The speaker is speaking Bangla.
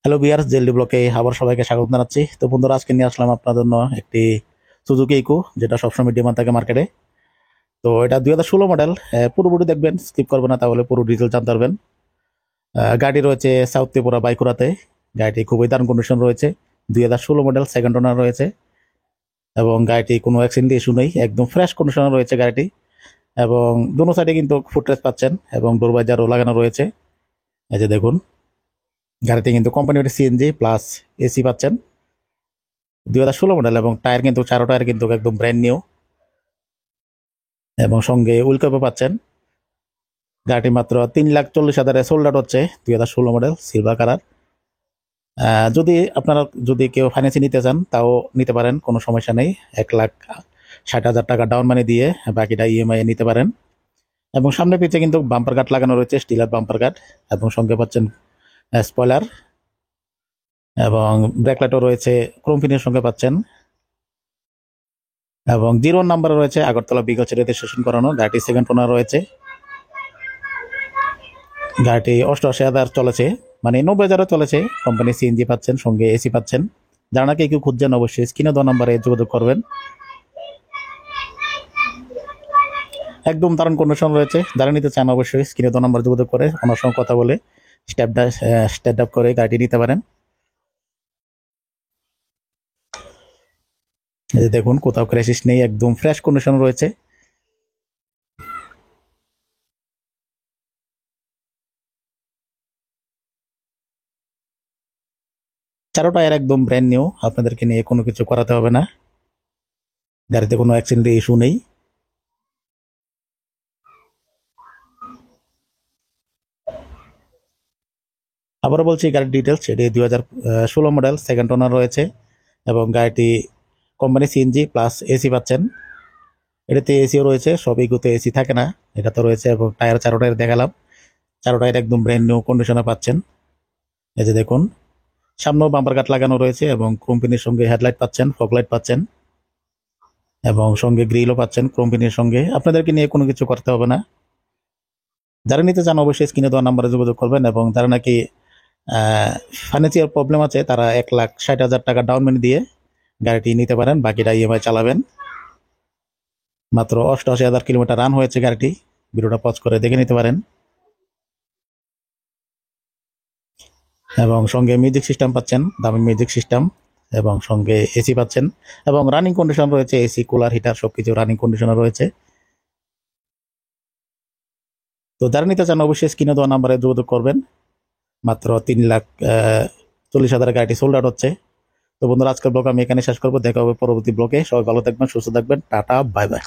হ্যালো বিয়ার্স, জেএলডি ব্লকে আবার সবাইকে স্বাগত জানাচ্ছি। তো বন্ধুরা, আজকে নিয়ে আসলাম আপনার জন্য একটি সুজুকি ইকো, যেটা সবসময় ডিমান্ড থাকে মার্কেটে। তো এটা 2016 মডেল। পুরোপুরি দেখবেন, স্কিপ করবেন না, তাহলে পুরো ডিটেল জানতে পারবেন। গাড়ি রয়েছে সাউথ ত্রিপুরা বাইকুড়াতে। গাড়িটি খুবই দারুণ কন্ডিশন রয়েছে। 2016 মডেল, সেকেন্ড ওনার রয়েছে এবং গাড়িটি কোনো অ্যাক্সিডেন্ট ইস্যু নেই, একদম ফ্রেশ কন্ডিশনে রয়েছে গাড়িটি। এবং দোনো সাইডে কিন্তু ফুটরেস্ট পাচ্ছেন এবং ডোরবাইজারও লাগানো রয়েছে। এই যে দেখুন, গাড়িতে কিন্তু কোম্পানির সিএনজি প্লাস এসি পাচ্ছেন। 2016 মডেল এবং টায়ার কিন্তু চারো টায়ার কিন্তু একদম ব্র্যান্ড নিউ এবং সঙ্গে হুইল ক্যাপও পাচ্ছেন। গাড়িটি মাত্র 3,40,000 সোল্ড আউট হচ্ছে। 2016 মডেল, সিলভার কালার। যদি কেউ ফাইন্যান্সে নিতে চান তাও নিতে পারেন, কোনো সমস্যা নেই। 1,60,000 টাকা ডাউন মানি দিয়ে বাকিটা ইএমআই নিতে পারেন। এবং সামনে পিছে কিন্তু বাম্পার গার্ড লাগানো রয়েছে, স্টিলার বাম্পার গার্ড, এবং সঙ্গে পাচ্ছেন স্পয়লার এবং ব্রেকলাইটও রয়েছে, ক্রোম ফিনের সঙ্গে পাচ্ছেন। এবং 0 নাম্বার রয়েছে, আগরতলা বিগচে রেজিস্ট্রেশন করানো। গাড়িটি সেকেন্ড ওনার রয়েছে। গাড়িটি 88,000 চলেছে, মানে 90,000 চলেছে। কোম্পানি সিএনজি পাচ্ছেন, সঙ্গে এসি পাচ্ছেন। যারা নাকি কেউ খুঁজছেন, অবশ্যই স্ক্রিনে দেওয়া নাম্বারে যোগাযোগ করবেন। একদম দারুণ কন্ডিশন রয়েছে। যারা নিতে চান অবশ্যই স্ক্রিনে দেওয়া নাম্বারে যোগাযোগ করে ওনার সঙ্গে কথা বলে স্টেপ আপ করে গাড়িটি নিতে পারেন। এই যে দেখুন, কোথাও ক্র্যাশিস নেই, একদম ফ্রেশ কন্ডিশন রয়েছে। চারো টায়ার একদম ব্র্যান্ড নিউ, আপনাদেরকে নিয়ে কোনো কিছু করাতে হবে না। গাড়িতে কোনো অ্যাক্সিডেন্ট ইস্যু নেই। আবারও বলছি গাড়ির ডিটেলস, এটি 2016 মডেল, সেকেন্ড ওনার রয়েছে এবং গাড়িটি কোম্পানি সিএনজি প্লাস এসি পাচ্ছেন। এটাতে এসিও রয়েছে, সব ইগোতে এসি থাকে না, এটা তো রয়েছে। এবং টায়ার চারো টায়ার দেখালাম, চারো টায়ার একদম ব্র্যান্ড নিউ কন্ডিশনে পাচ্ছেন। এই যে দেখুন, সামনেও বাম্পার কাট লাগানো রয়েছে এবং কোম্পানির সঙ্গে হেডলাইট পাচ্ছেন, ফগলাইট পাচ্ছেন এবং সঙ্গে গ্রিলও পাচ্ছেন কোম্পানির সঙ্গে। আপনাদেরকে নিয়ে কোনো কিছু করতে হবে না। যারা নিতে চান অবশ্যই স্ক্রিনে দেওয়া নাম্বারে যোগাযোগ করবেন। এবং যারা নাকি ফাইন্যান্সিয়াল প্রবলেম আছে, তারা 1,60,000 টাকা ডাউন পেমেন্ট দিয়ে গাড়িটি নিতে পারেন, বাকিটা ইএমআই চালাবেন। মাত্র 88,000 কিলোমিটার রান হয়েছে গাড়িটি। ভিডিওটা পজ করে দেখে নিতে পারেন। এবং সঙ্গে মিউজিক সিস্টেম পাচ্ছেন, দামি মিউজিক সিস্টেম, এবং সঙ্গে এসি পাচ্ছেন এবং রানিং কন্ডিশন রয়েছে। এসি, কুলার, হিটার সবকিছু রানিং কন্ডিশনে রয়েছে। তো যারা নিতে চান অবশ্যই স্ক্রিনে দেওয়া নাম্বারে যোগাযোগ করবেন। মাত্র 3,40,000 গাড়িটি সোল্ড আউট হচ্ছে। তো বন্ধুরা, আজকের ব্লগ আমি এখানে শেষ করবো। দেখা হবে পরবর্তী ব্লগে। সবাই ভালো থাকবেন, সুস্থ থাকবেন। Tata, bye bye.